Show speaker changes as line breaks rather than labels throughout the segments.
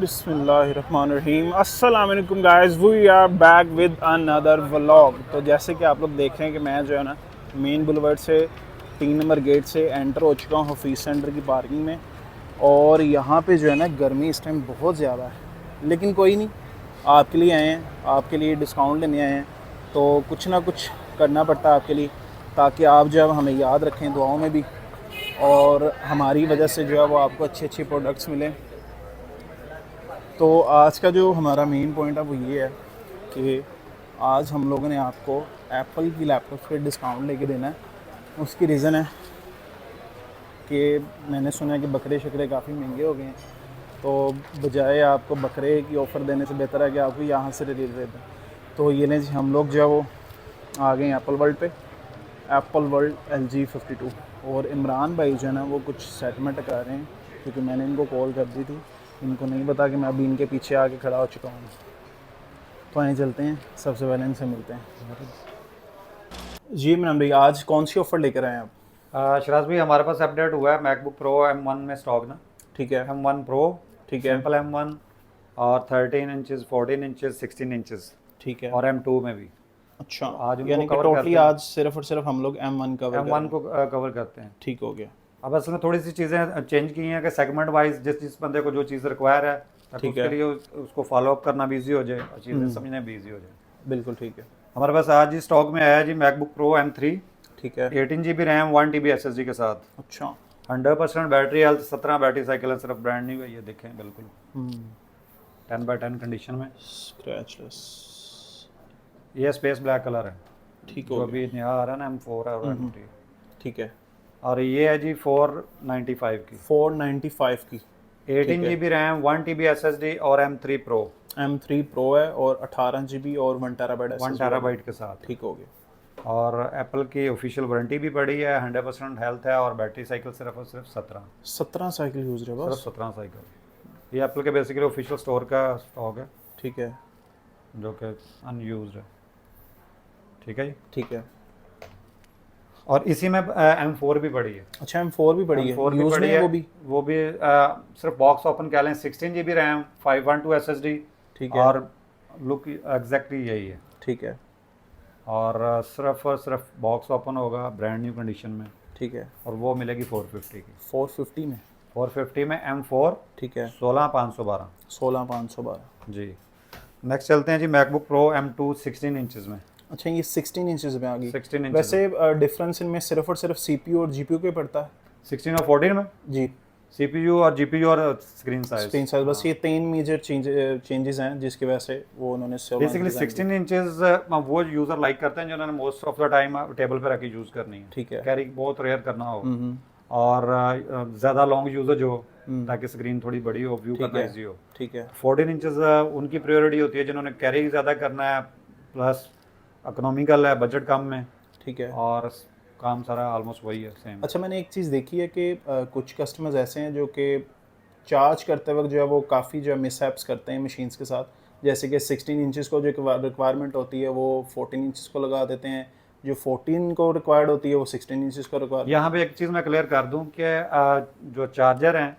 बिस्मिल्लाहिर्रहमानिर्रहीम। अस्सलाम वालेकुम guys, we are back with another vlog. तो जैसे कि आप लोग देख रहे हैं कि मैं जो है ना मेन बुलवर्ड से 3 नंबर गेट से एंटर हो चुका हूँ हफीज़ सेंटर की पार्किंग में। और यहाँ पे जो है ना गर्मी इस टाइम बहुत ज़्यादा है, लेकिन कोई नहीं, आपके लिए आए हैं, आपके लिए डिस्काउंट लेने आए हैं। तो कुछ ना कुछ करना पड़ता है आपके लिए, ताकि आप जो है हमें याद रखें दुआओं में भी, और हमारी वजह से जो है वो आपको अच्छे अच्छे प्रोडक्ट्स मिलें। तो आज का जो हमारा मेन पॉइंट है वो ये है कि आज हम लोगों ने आपको एप्पल की लैपटॉप पे डिस्काउंट लेके देना है। उसकी रीज़न है कि मैंने सुना है कि बकरे शकरे काफ़ी महंगे हो गए हैं, तो बजाय आपको बकरे की ऑफ़र देने से बेहतर है कि आपको यहाँ से रिलीज दे दें। तो ये लें जी, हम लोग जो है वो आ गए एप्पल वर्ल्ड पे, एप्पल वर्ल्ड LG52। और इमरान भाई जो है ना वो कुछ सेटलमेंट करा रहे हैं, क्योंकि मैंने इनको कॉल कर दी थी। इनको नहीं पता कि मैं अभी इनके पीछे आके खड़ा हो चुका हूँ। तो आए चलते हैं, सबसे पहले इनसे मिलते हैं। जी इमरान भाई, आज कौन सी ऑफ़र लेकर आए हैं आप?
शराज भाई, हमारे पास अपडेट हुआ है मैकबुक प्रो M1 में स्टॉक ना।
ठीक है,
M1 प्रो,
ठीक है,
सिंपल M1 और 13 इंचज़, 14 इंचज़, 16 इंचज़
ठीक है।
और M2 में भी।
अच्छा,
तो आज उनको
यानी कि
कवर
टोटली
करते हैं,
आज सिर्फ और सिर्फ हम लोग M1 कवर
M1
करेंगे।
को कवर करते हैं।
ठीक हो गया।
अब असल में थोड़ी सी चीज़ें चेंज की हैं कि सेगमेंट वाइज जिस बंदे को जो चीज़ रिक्वायर है, ताकि
ठीक
उसके
है,
लिए उसको फॉलो अप करना भी ईजी हो जाए और चीज़ें समझना भी ईजी हो जाए।
बिल्कुल ठीक है।
हमारे पास आज ही स्टॉक में आया है जी मैकबुक प्रो M3,
ठीक है।
18 GB रैम, 1 TB SSD के साथ,
अच्छा।
100% बैटरी हेल्थ, 17 बैटरी साइकिल है, सिर्फ ब्रांड न्यू है, ये देखें बिल्कुल 10/10 कंडीशन में।
स्क्रैचलेस।
ये स्पेस ब्लैक कलर है,
ठीक
जो
हो
अभी
गया।
नया आ रहा है ना M4 है और M3।
ठीक है।
और ये है जी 495 की,
495 की। ठीक
18
है।
GB रैम, 1 TB SSD और M3 Pro,
M3 Pro है और 18 GB और 1 TB
1
SSD वाला।
TB के साथ।
ठीक हो गया।
और एप्पल की ऑफिशियल वारंटी भी पड़ी है, 100% हेल्थ है और बैटरी साइकिल सिर्फ और सिर्फ 17,
17 साइकिल यूज़ रहे
सिर्फ
बस।
17 साइकिल। ये एप्पल के बेसिकली ऑफिशियल स्टोर का स्टॉक है,
ठीक है,
जो कि अनयूज्ड है। ठीक है जी।
ठीक है।
और इसी में M4 भी पड़ी है,
अच्छा, M4 भी पड़ी है,
M4 भी
यूज़ में
पड़ी
है
है।
वो भी?
वो भी सिर्फ बॉक्स ओपन कह लें, 16 GB रैम, 512 SSD
ठीक है,
और लुक एग्जैक्टली यही है।
ठीक है,
और सिर्फ और सिर्फ बॉक्स ओपन होगा ब्रांड न्यू कंडीशन में,
ठीक है।
और वो मिलेगी 450 की।
450 में।
450 में M4,
ठीक है।
16512
16512।
जी। नेक्स्ट चलते हैं जी मैकबुक प्रो M2, 16 इंचज़ में।
अच्छा, ये 16 इंचज़ में आ गई।
16 इंचज़
वैसे डिफरेंस इनमें सिर्फ और सिर्फ CPU और GPU के पड़ता है?
16 और 14 में
जी।
CPU और GPU और स्क्रीन साइज।
स्क्रीन साइज, बस ये 3 मेजर चेंजेस हैं जिसकी वजह से वो उन्होंने 16
बेसिकली
डिज़ाइन
16 इंचेस वो यूज़र लाइक करते हैं जिन्होंने most of the time table पे रख के यूज़ करनी है,
ठीक है।
कैरी बहुत रेयर करना हो, और ज़्यादा लॉन्ग यूजेज हो, ताकि स्क्रीन थोड़ी बड़ी हो, व्यू
ठीक
करना
है,
ईजी हो।
ठीक है,
14 इंचेस उनकी प्रायोरिटी होती है जिन्होंने कैरी ज़्यादा करना है, प्लस इकोनॉमिकल है, बजट कम में,
ठीक है।
और काम सारा ऑलमोस्ट वही है, सेम।
अच्छा, मैंने एक चीज़ देखी है कि कुछ कस्टमर्स ऐसे हैं जो कि चार्ज करते वक्त जो है वो काफ़ी जो है मिसहैप्स करते हैं मशीन्स के साथ। जैसे कि 16 इंचज़ को जो रिक्वायरमेंट होती है वो 14 इंचज़ को लगा देते हैं, जो 14 को रिक्वायर्ड होती है वो 16 इंचज़ को रिक्वायर्ड।
यहाँ पे एक चीज़ मैं क्लियर कर दूँ कि जो चार्जर हैं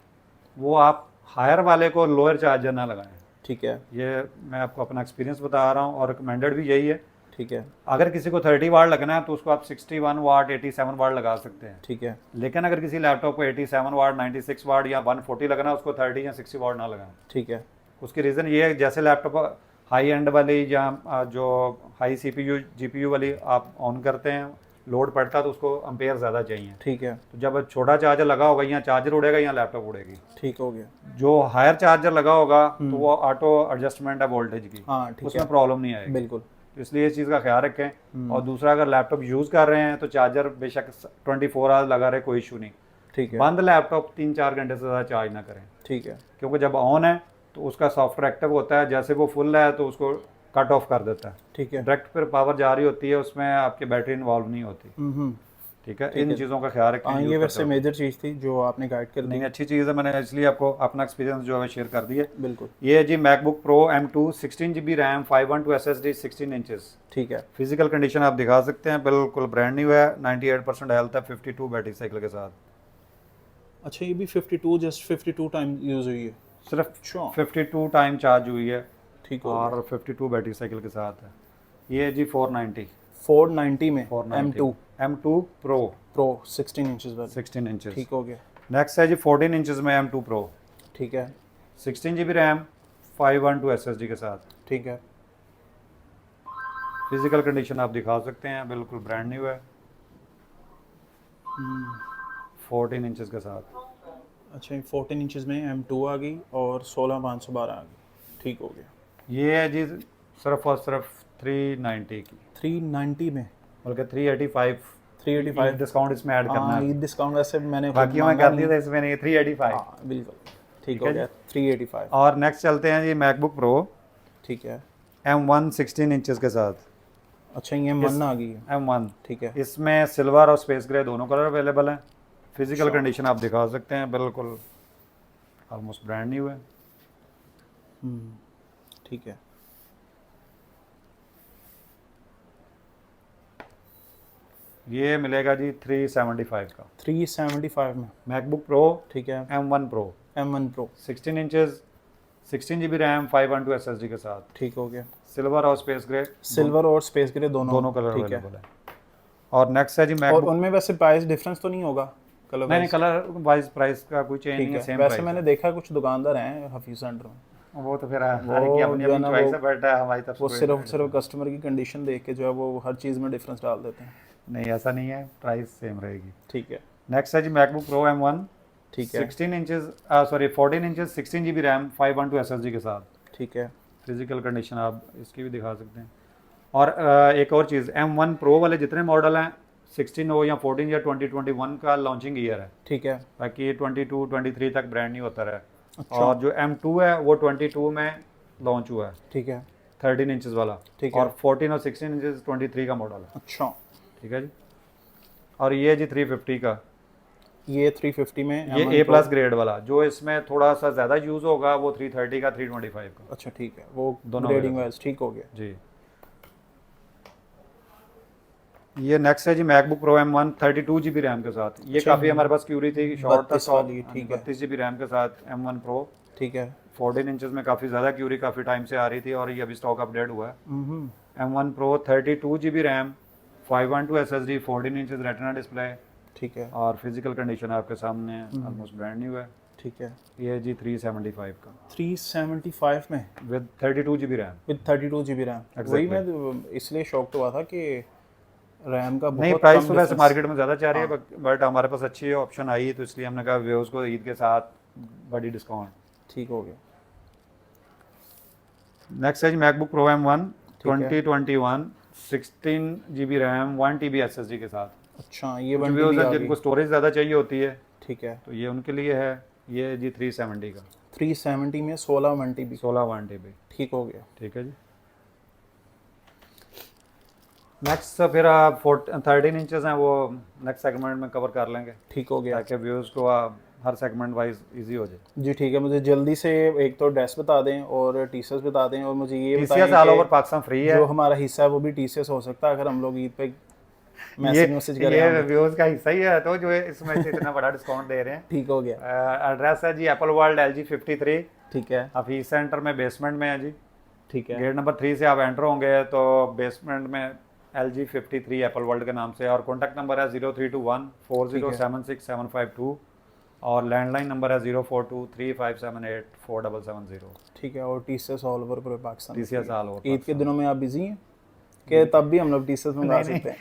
वो आप हायर वाले को लोअर चार्जर ना लगाएं।
ठीक है,
ये मैं आपको अपना एक्सपीरियंस बता रहा हूँ, और रिकमेंडेड भी यही है।
ठीक है,
अगर किसी को 30 वाट लगना है तो उसको आप 61 वाट, 87 वाट लगा सकते हैं।
ठीक है,
लेकिन अगर किसी लैपटॉप को 87 वाट, 96 वाट या 140 लगना है, उसको 30 या 60 वाट ना लगाएं।
ठीक है,
उसकी रीज़न ये है, जैसे लैपटॉप हाई एंड वाली या जो हाई CPU GPU वाली आप ऑन करते हैं, लोड पड़ता है तो उसको अम्पेयर ज़्यादा चाहिए।
ठीक है,
तो जब छोटा चार्जर लगा होगा, या चार्जर उड़ेगा या लैपटॉप उड़ेगी।
ठीक हो गया।
जो हायर चार्जर लगा होगा तो वो ऑटो एडजस्टमेंट है वोल्टेज की,
हाँ, ठीक
उसमें
है,
प्रॉब्लम नहीं आएगी।
बिल्कुल।
तो इसलिए इस चीज़ का ख्याल रखें। और दूसरा, अगर लैपटॉप यूज़ कर रहे हैं तो चार्जर बेशक 24 आवर लगा रहे, कोई इशू नहीं।
ठीक है,
बंद लैपटॉप 3-4 घंटे से ज़्यादा चार्ज ना करें,
ठीक है,
क्योंकि जब ऑन है तो उसका सॉफ्टवेयर एक्टिव होता है, जैसे वो फुल है तो उसको कट ऑफ कर देता है।
ठीक है।
डायरेक्ट फिर पावर जारी होती है, उसमें आपकी बैटरी इन्वॉल्व नहीं होती। ठीक है, इन चीज़ों का ख्याल रखें।
हाँ, ये वैसे मेजर चीज़ थी जो आपने गाइड कर दी।
नहीं, अच्छी चीज़ है, मैंने इसलिए आपको अपना एक्सपीरियंस जो है शेयर कर दिया।
बिल्कुल।
ये है जी MacBook Pro M2, 16 GB RAM, 512 SSD, 16 inches.
ठीक है,
फिजिकल कंडीशन आप दिखा सकते हैं, बिल्कुल ब्रांड न्यू है, 98% हेल्थ है, 52 बैटरी साइकिल के साथ।
अच्छा, ये भी 52 जस्ट 52 टाइम यूज़ हुई है?
सिर्फ
अच्छा
52 टाइम चार्ज हुई है
ठीक हो
और 52 बैटरी साइकिल के साथ है। ये है जी 490
490 में
M2
M2
M2 Pro
Pro 16 inches वाली
16 इंचेस।
ठीक हो गया।
नेक्स्ट है जी 14 इंचेस में M2 Pro,
ठीक है
16 GB रैम, 512 SSD के साथ।
ठीक है
फिजिकल कंडीशन आप दिखा सकते हैं, बिल्कुल ब्रांड न्यू है, 14 इंचेस के साथ।
अच्छा 14 इंचेस में M2 आ गई और 16512 आ गई ठीक हो गया।
ये है जी सिर्फ और सिर्फ 390 की,
390 में
बल्कि 385
385
डिस्काउंट इसमें ऐड करना
हाँ
है।
ईद डिस्काउंट वैसे मैंने
बाकी मैं कर दिया था इसमें नहीं, 385।
हाँ बिल्कुल ठीक
ठीक
हो
है
गया 385
और नेक्स्ट चलते हैं जी मैकबुक प्रो
ठीक है।
M1 16 इंचेस के साथ।
अच्छा ये M1 आ गई है
M1
ठीक है
इसमें सिल्वर और स्पेस ग्रे दोनों कलर अवेलेबल हैं। फिजिकल
अच्छा।
कंडीशन आप दिखा सकते हैं, बिल्कुल ऑलमोस्ट ब्रांड न्यू है।
ठीक है
ये मिलेगा जी 375 का
375 में
मैकबुक प्रो
ठीक है
M1 Pro,
M1 Pro
16 inches, 16 GB RAM, 512 SSD के साथ।
ठीक हो गया।
सिल्वर और स्पेस ग्रे
सिल्वर और स्पेस ग्रे दोनों
कलर
ठीक है।
अवेलेबल है। और नेक्स्ट है जी
और
मैकबुक,
उनमें वैसे प्राइस डिफरेंस तो नहीं होगा कलर
नहीं कलर वाइज प्राइस का कोई चेंज
ठीक
नहीं है,
है।
सेम
वैसे
प्राइस
मैंने देखा कुछ दुकानदार हैं हफीज सेंटर में
है। वो तो फिर हर एक की अपनी
जो है
अपनी
ना
चॉइस है, बट हमारी तरफ से
वो
कोई
सिर्फ कस्टमर की कंडीशन देख के जो है वो हर चीज़ में डिफरेंस डाल देते हैं।
नहीं, ऐसा नहीं है, प्राइस सेम रहेगी।
ठीक है
नेक्स्ट है जी मैकबुक प्रो M1
ठीक है
16 inches 14 inches 16 GB RAM, 512 SSD के साथ।
ठीक है
फिजिकल कंडीशन आप इसकी भी दिखा सकते हैं। और एक और चीज़, M1 Pro वाले जितने मॉडल हैं 16 हो या 14 या 2021 का लॉन्चिंग ईयर है,
ठीक है
ताकि ये 22 23 तक ब्रांड न्यू होता रहे।
अच्छा।
और जो M2 है वो 22 में लॉन्च हुआ है,
ठीक है
13 इंचेस वाला।
ठीक है।
और 14 और 16 इंचेस 23 का मॉडल है।
अच्छा
ठीक है जी। और ये जी 350 का,
ये 350 में
ये
M1
A
Pro।
Plus grade वाला, जो इसमें थोड़ा सा ज़्यादा यूज़ होगा वो 330 का, 325 का।
अच्छा ठीक है वो
दोनों
ग्रेडिंग
available।
वाइज ठीक हो गया।
जी। ये नेक्स्ट है जी MacBook Pro M1 32 GB RAM के साथ। ये
अच्छा,
काफ़ी हमारे पास क्यूरी थी, शॉर्ट था
32 वाली, ठीक है।
32 GB रैम के साथ M1 Pro
ठीक है
14 इंचेस में काफ़ी ज़्यादा क्यूरी काफ़ी टाइम से आ रही थी और ये अभी स्टॉक अपडेट हुआ है।
हम्म
M1 Pro 32 GB RAM, 512 SSD, 14 inches retina display.
ठीक है
और फिजिकल कंडीशन आपके सामने ऑलमोस्ट ब्रांड न्यू है।
ठीक है
ये है जी 375 का
375 में
with 32 GB RAM.
With 32 GB RAM. वही मैं इसलिए शॉक हुआ था कि रैम का
नहीं,
बहुत
प्राइस
कम
तो वैसे
difference-
मार्केट में ज़्यादा चाह रही है, बट हमारे पास अच्छी ऑप्शन आई तो इसलिए हमने कहा व्यूज को ईद के साथ बड़ी डिस्काउंट।
ठीक हो गया।
नेक्स्ट है जी मैकबुक प्रो M1
ठीक है।
2021 16 GB रैम, 1 TB SSD के साथ।
अच्छा ये
कुछ
1
व्यूज
TB
हैं
आ
जिनको
गई।
स्टोरेज ज़्यादा चाहिए होती है
ठीक है
तो ये उनके लिए है। ये जी 370 का
370 में 16 1 TB
16 1 TB।
ठीक हो गया।
ठीक है जी। नेक्स्ट फिर आप 13 इंचेस हैं, वो नेक्स्ट सेगमेंट में कवर कर लेंगे
ठीक हो गया
ताकि व्यूज़ को हर सेगमेंट वाइज इजी हो जाए।
जी। ठीक है मुझे जल्दी से एक तो ड्रेस बता दें और टी-शर्ट्स बता दें और मुझे ये बताएं
TCS ऑल
कि
ओवर पाकिस्तान फ्री है।
जो हमारा हिस्सा है वो भी TCS हो सकता है अगर हम लोग ईद पे मैसेज करें
ये
हम।
व्यूज का हिस्सा ही है तो जो है इसमें से इतना बड़ा डिस्काउंट दे रहे हैं।
ठीक हो गया।
एड्रेस है जी एप्पल वर्ल्ड LG 53,
ठीक है
ऑफिस सेंटर में बेसमेंट में है जी।
ठीक है
गेट नंबर 3 से आप एंटर होंगे तो बेसमेंट में LG 53 एप्पल वर्ल्ड के नाम से। और कॉन्टैक्ट नंबर है 0321 4076752 और लैंडलाइन नंबर है 04235784 4770।
ठीक है। और TCS ऑल ओवर पूरे पाकिस्तान में
TCS
free है।
ऑल ओवर
ईद के दिनों में आप बिजी हैं कि तब भी हम लोग TCS मंगा
नहीं,
सकते हैं?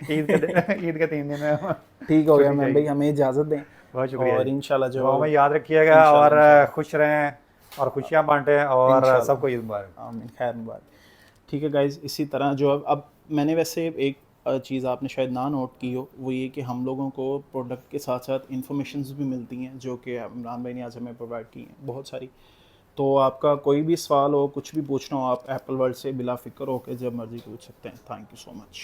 ईद के 3 दिन में
ठीक हो गया मैम भाई, हमें इजाज़त दें
बहुत शुक्रिया
और
जी।
इंशाल्लाह जो
दुआ में याद रखिएगा और खुश रहें और खुशियाँ बांटें और
इंशाल्लाह।
सबको ईद मुबारक।
आमीन खैर मुबारक। ठीक है गाइज, इसी तरह जो अब मैंने वैसे एक चीज़ आपने शायद ना नोट की हो, वो ये कि हम लोगों को प्रोडक्ट के साथ साथ इन्फॉर्मेशंस भी मिलती हैं जो कि इमरान भाई ने आज हमें प्रोवाइड की हैं बहुत सारी। तो आपका कोई भी सवाल हो, कुछ भी पूछना हो, आप एप्पल वर्ल्ड से बिला फ़िक्र हो के जब मर्ज़ी पूछ सकते हैं। Thank you so much.